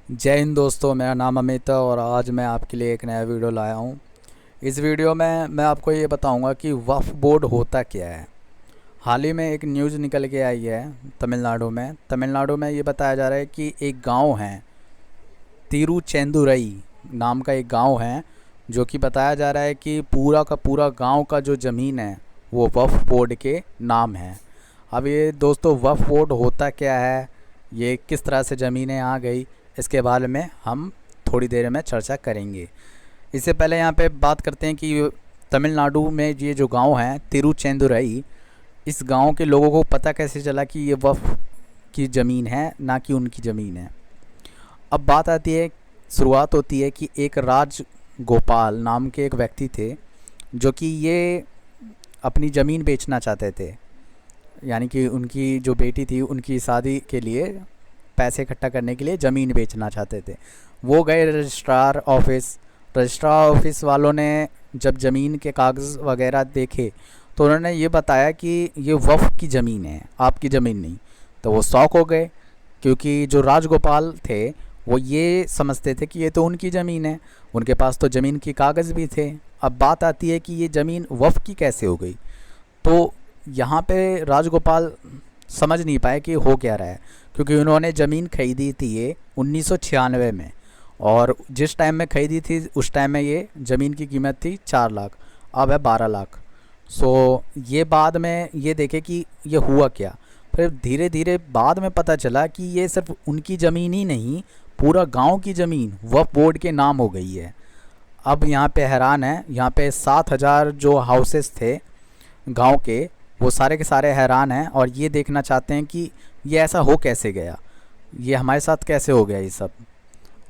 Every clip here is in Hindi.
जय हिंद दोस्तों, मेरा नाम अमित है और आज मैं आपके लिए एक नया वीडियो लाया हूँ। इस वीडियो में मैं आपको ये बताऊँगा कि वक्फ बोर्ड होता क्या है। हाल ही में एक न्यूज़ निकल के आई है तमिलनाडु में ये बताया जा रहा है कि एक गांव है, तिरुचेंदुरई नाम का एक गांव है, जो कि बताया जा रहा है कि पूरा का पूरा गांव का जो ज़मीन है वो वक्फ बोर्ड के नाम है। अब ये दोस्तों वक्फ बोर्ड होता क्या है, ये किस तरह से ज़मीनें आ गई, इसके बारे में हम थोड़ी देर में चर्चा करेंगे। इससे पहले यहाँ पे बात करते हैं कि तमिलनाडु में ये जो गांव है तिरुचेंदुरई, इस गांव के लोगों को पता कैसे चला कि ये वक्फ की ज़मीन है, ना कि उनकी ज़मीन है। अब बात आती है, शुरुआत होती है कि एक राज गोपाल नाम के एक व्यक्ति थे, जो कि ये अपनी ज़मीन बेचना चाहते थे। यानी कि उनकी जो बेटी थी, उनकी शादी के लिए पैसे इकट्ठा करने के लिए ज़मीन बेचना चाहते थे। वो गए रजिस्ट्रार ऑफिस वालों ने जब ज़मीन के कागज़ वगैरह देखे तो उन्होंने ये बताया कि ये वक्फ की ज़मीन है, आपकी ज़मीन नहीं। तो वो शौक हो गए, क्योंकि जो राजगोपाल थे वो ये समझते थे कि ये तो उनकी ज़मीन है, उनके पास तो ज़मीन की कागज़ भी थे। अब बात आती है कि ये ज़मीन वक्फ की कैसे हो गई। तो यहाँ पे राजगोपाल समझ नहीं पाए कि हो क्या रहा है, क्योंकि उन्होंने ज़मीन खरीदी थी ये 1996 में, और जिस टाइम में खरीदी थी उस टाइम में ये ज़मीन की कीमत थी 4 लाख, अब है 12 लाख। सो ये बाद में ये देखे कि ये हुआ क्या। फिर धीरे धीरे बाद में पता चला कि ये सिर्फ उनकी ज़मीन ही नहीं, पूरा गांव की ज़मीन वक्फ बोर्ड के नाम हो गई है। अब यहाँ पे हैरान है, यहाँ पे 7,000 जो हाउसेस थे गांव के, वो सारे के सारे हैरान हैं और ये देखना चाहते हैं कि ये ऐसा हो कैसे गया, ये हमारे साथ कैसे हो गया ये सब।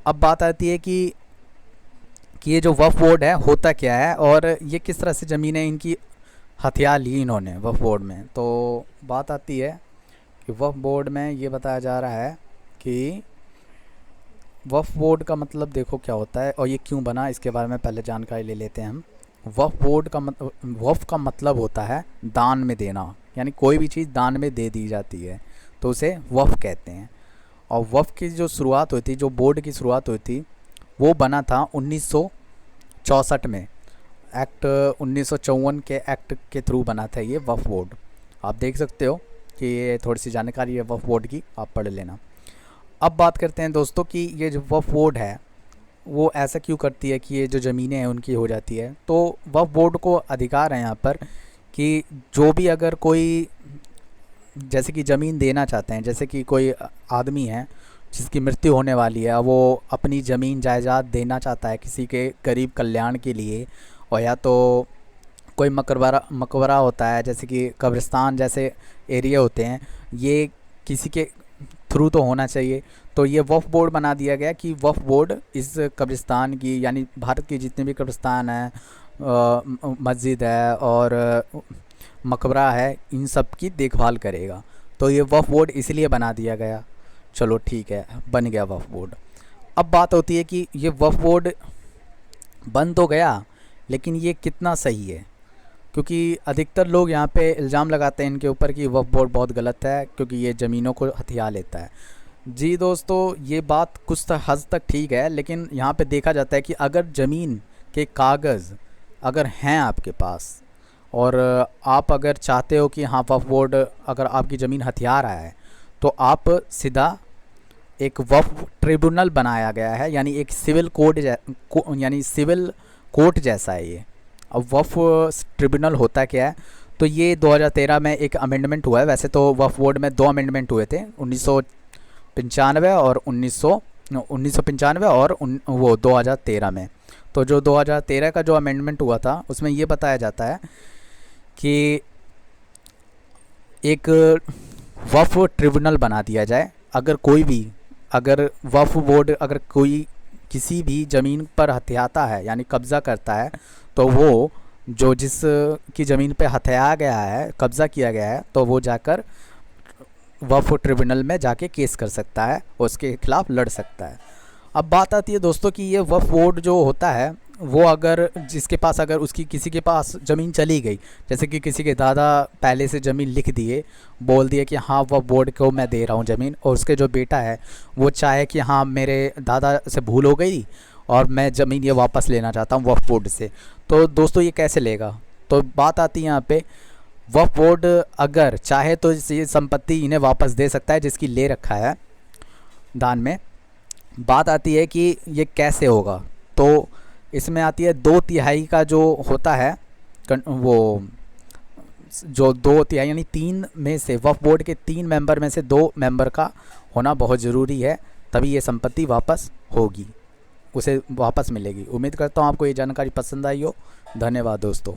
अब बात आती है कि ये जो वक्फ बोर्ड है होता क्या है और ये किस तरह से ज़मीनें इनकी हथिया ली इन्होंने वक्फ बोर्ड में। तो बात आती है कि वक्फ बोर्ड में ये बताया जा रहा है कि वक्फ बोर्ड का मतलब देखो क्या होता है और ये क्यों बना, इसके बारे में पहले जानकारी ले लेते हैं हम। वक्फ का मतलब होता है दान में देना, यानी कोई भी चीज़ दान में दे दी जाती है तो उसे वक्फ कहते हैं। और वक्फ की जो शुरुआत हुई थी, जो बोर्ड की शुरुआत हुई थी, वो बना था 1964 में। एक्ट 1954 के एक्ट के थ्रू बना था ये वक्फ बोर्ड। आप देख सकते हो कि ये थोड़ी सी जानकारी है वक्फ बोर्ड की, आप पढ़ लेना। अब बात करते हैं दोस्तों कि ये जो वक्फ बोर्ड है वो ऐसा क्यों करती है कि ये जो ज़मीनें हैं उनकी हो जाती है। तो वक्फ बोर्ड को अधिकार है यहाँ पर कि जो भी अगर कोई जैसे कि ज़मीन देना चाहते हैं, जैसे कि कोई आदमी है जिसकी मृत्यु होने वाली है, वो अपनी ज़मीन जायदाद देना चाहता है किसी के गरीब कल्याण के लिए, और या तो कोई मकबरा होता है, जैसे कि कब्रिस्तान जैसे एरिया होते हैं, ये किसी के थ्रू तो होना चाहिए। तो ये वक्फ बोर्ड बना दिया गया कि वक्फ बोर्ड इस कब्रिस्तान की, यानी भारत की जितने भी कब्रिस्तान हैं, मस्जिद है और मकबरा है, इन सब की देखभाल करेगा। तो ये वक्फ बोर्ड इसलिए बना दिया गया। चलो ठीक है, बन गया वक्फ बोर्ड। अब बात होती है कि ये वक्फ बोर्ड बन तो गया, लेकिन ये कितना सही है, क्योंकि अधिकतर लोग यहाँ पे इल्ज़ाम लगाते हैं इनके ऊपर कि वक्फ बोर्ड बहुत गलत है क्योंकि ये ज़मीनों को हथिया लेता है। जी दोस्तों, ये बात कुछ हद तक ठीक है, लेकिन यहाँ पे देखा जाता है कि अगर ज़मीन के कागज़ अगर हैं आपके पास और आप अगर चाहते हो कि हाँ वक्फ बोर्ड अगर आपकी ज़मीन हथिया रहा है, तो आप सीधा एक वक्फ ट्रिब्यूनल बनाया गया है, यानी एक यानी सिविल कोर्ट जैसा है ये। अब वक्फ ट्रिब्यूनल होता क्या है, तो ये 2013 में एक अमेंडमेंट हुआ है। वैसे तो वक्फ बोर्ड में 2 अमेंडमेंट हुए थे, 1995 और 1995 और वो 2013 में। तो जो 2013 का जो अमेंडमेंट हुआ था उसमें ये बताया जाता है कि एक वक्फ ट्रिब्यूनल बना दिया जाए। अगर वक्फ बोर्ड अगर कोई किसी भी ज़मीन पर हथियाता है, यानी कब्ज़ा करता है, तो वो जो जिस की ज़मीन पे हथियाया गया है, कब्ज़ा किया गया है, तो वो जाकर वक्फ ट्रिब्यूनल में जाके केस कर सकता है, उसके खिलाफ़ लड़ सकता है। अब बात आती है दोस्तों कि ये वक्फ बोर्ड जो होता है वो अगर जिसके पास अगर उसकी किसी के पास ज़मीन चली गई, जैसे कि किसी के दादा पहले से ज़मीन लिख दिए, बोल दिए कि हाँ वह बोर्ड को मैं दे रहा हूँ ज़मीन, और उसके जो बेटा है वो चाहे कि हाँ मेरे दादा से भूल हो गई और मैं ज़मीन ये वापस लेना चाहता हूँ वक्फ बोर्ड से, तो दोस्तों ये कैसे लेगा? तो बात आती है यहाँ पे, वक्फ बोर्ड अगर चाहे तो ये संपत्ति इन्हें वापस दे सकता है जिसकी ले रखा है दान में। बात आती है कि ये कैसे होगा, तो इसमें आती है 2/3 का जो होता है वो जो 2/3 यानी 3 में से, वक्फ बोर्ड के 3 मेंबर में से 2 मेंबर का होना बहुत ज़रूरी है, तभी ये संपत्ति वापस होगी, उसे वापस मिलेगी। उम्मीद करता हूँ आपको ये जानकारी पसंद आई हो। धन्यवाद दोस्तों।